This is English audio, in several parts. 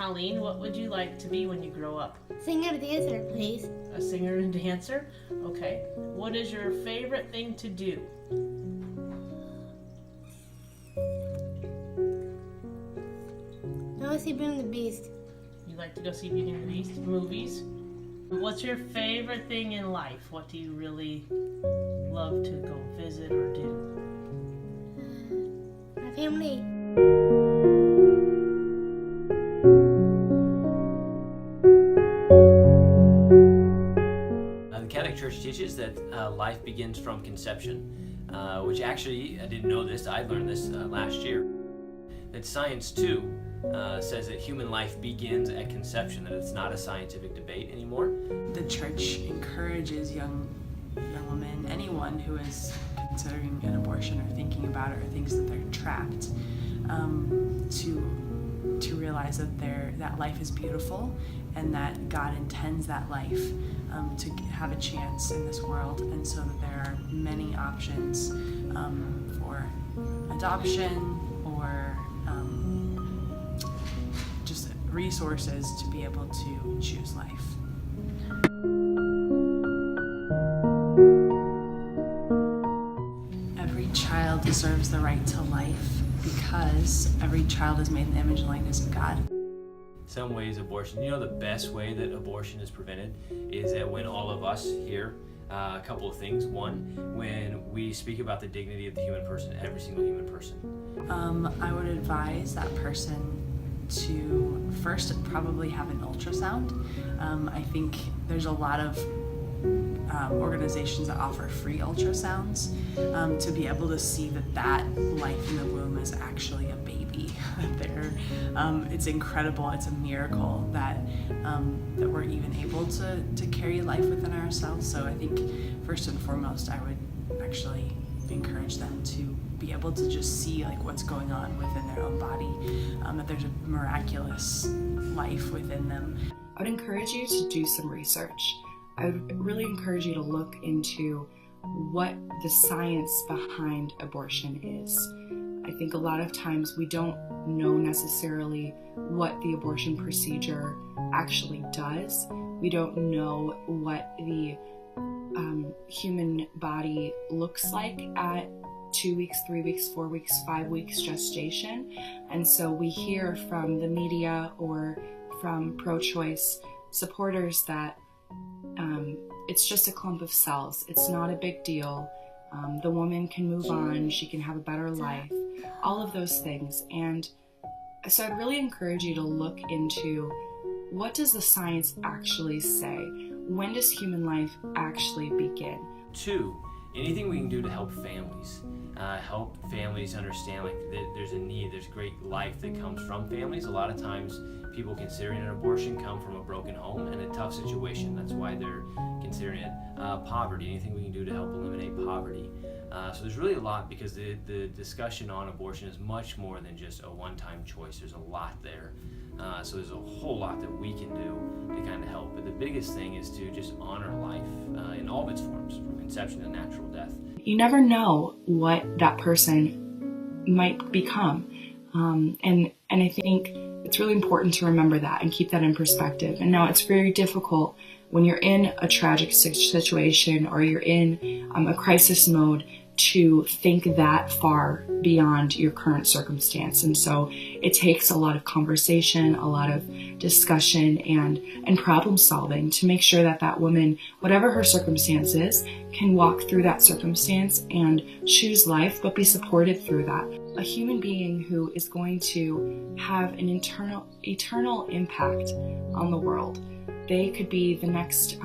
Colleen, what would you like to be when you grow up? Singer and dancer, please. A singer and dancer? Okay. What is your favorite thing to do? I want to see Beauty and the Beast. You like to go see Beauty and the Beast movies? What's your favorite thing in life? What do you really love to go visit or do? My family. The Catholic Church teaches that life begins from conception, which actually, I didn't know this, I learned this last year. That science too says that human life begins at conception, that it's not a scientific debate anymore. The church encourages young women, anyone who is considering an abortion or thinking about it or thinks that they're trapped, to realize that life is beautiful and that God intends that life to have a chance in this world, and so that there are many options for adoption or just resources to be able to choose life. Every child deserves the right to life because every child is made in the image and likeness of God. Some ways abortion, the best way that abortion is prevented is that when all of us here, a couple of things. One, when we speak about the dignity of the human person, every single human person. I would advise that person to first probably have an ultrasound. I think there's a lot of organizations that offer free ultrasounds to be able to see that life in the womb is actually a baby. It's incredible. It's a miracle that we're even able to carry life within ourselves. So I think first and foremost, I would actually encourage them to be able to just see what's going on within their own body, that there's a miraculous life within them. I would encourage you to do some research. I would really encourage you to look into what the science behind abortion is. I think a lot of times we don't know necessarily what the abortion procedure actually does. We don't know what the human body looks like at 2 weeks, 3 weeks, 4 weeks, 5 weeks gestation. And so we hear from the media or from pro-choice supporters that it's just a clump of cells. It's not a big deal. The woman can move on. She can have a better life. All of those things. And so I'd really encourage you to look into what does the science actually say? When does human life actually begin? 2, anything we can do to help families understand that there's a need, there's great life that comes from families. A lot of times people considering an abortion come from a broken home and a tough situation. That's why they're considering it. Poverty, anything we can do to help eliminate poverty. So there's really a lot, because the discussion on abortion is much more than just a one-time choice. There's a lot there. So there's a whole lot that we can do to kind of help. But the biggest thing is to just honor life in all of its forms, from conception to natural death. You never know what that person might become. And I think it's really important to remember that and keep that in perspective. And now it's very difficult when you're in a tragic situation or you're in a crisis mode to think that far beyond your current circumstance. And so it takes a lot of conversation, a lot of discussion and problem solving to make sure that that woman, whatever her circumstance is, can walk through that circumstance and choose life, but be supported through that. A human being who is going to have an eternal impact on the world. They could be the next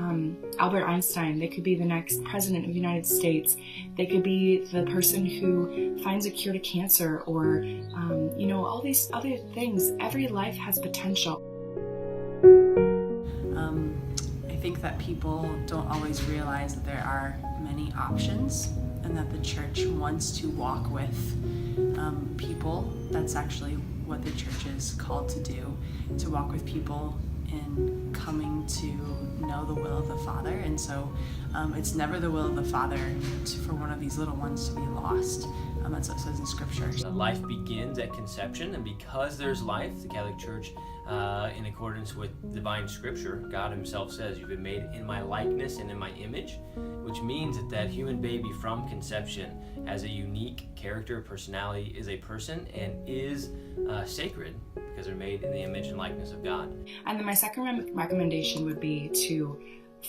Albert Einstein. They could be the next president of the United States. They could be the person who finds a cure to cancer, or all these other things. Every life has potential. I think that people don't always realize that there are many options, and that the church wants to walk with people. That's actually what the church is called to do, to walk with people in coming to know the will of the Father. And so it's never the will of the Father for one of these little ones to be lost. That's what it says in Scripture. Life begins at conception, and because there's life, the Catholic Church, in accordance with divine Scripture, God Himself says, "You've been made in my likeness and in my image," which means that human baby from conception has a unique character, personality, is a person, and is sacred because they're made in the image and likeness of God. And then my second recommendation would be to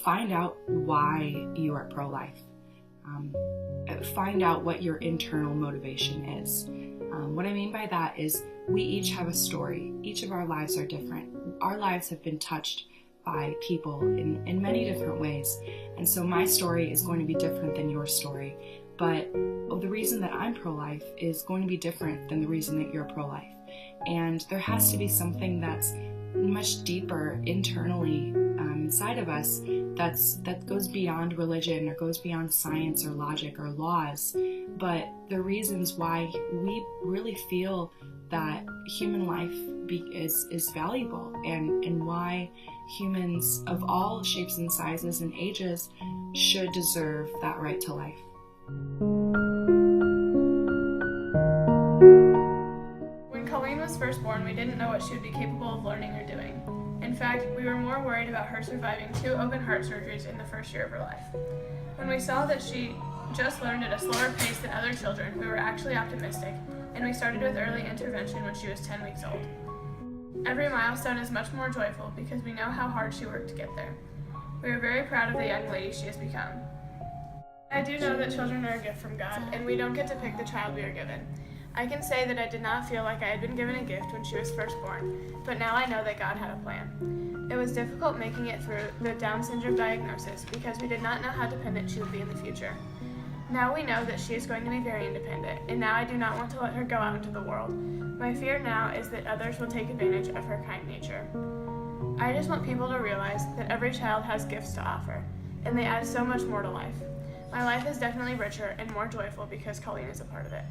find out why you are pro-life. Find out what your internal motivation is. What I mean by that is we each have a story. Each of our lives are different. Our lives have been touched by people in many different ways. And so my story is going to be different than your story. But the reason that I'm pro-life is going to be different than the reason that you're pro-life. And there has to be something that's much deeper internally inside of us that goes beyond religion or goes beyond science or logic or laws, but the reasons why we really feel that human life is valuable, and why humans of all shapes and sizes and ages should deserve that right to life. When Colleen was first born, we didn't know what she would be capable of learning or doing. In fact, we were more worried about her surviving 2 open heart surgeries in the first year of her life. When we saw that she just learned at a slower pace than other children, we were actually optimistic, and we started with early intervention when she was 10 weeks old. Every milestone is much more joyful because we know how hard she worked to get there. We are very proud of the young lady she has become. I do know that children are a gift from God, and we don't get to pick the child we are given. I can say that I did not feel like I had been given a gift when she was first born, but now I know that God had a plan. It was difficult making it through the Down syndrome diagnosis because we did not know how dependent she would be in the future. Now we know that she is going to be very independent, and now I do not want to let her go out into the world. My fear now is that others will take advantage of her kind nature. I just want people to realize that every child has gifts to offer, and they add so much more to life. My life is definitely richer and more joyful because Colleen is a part of it.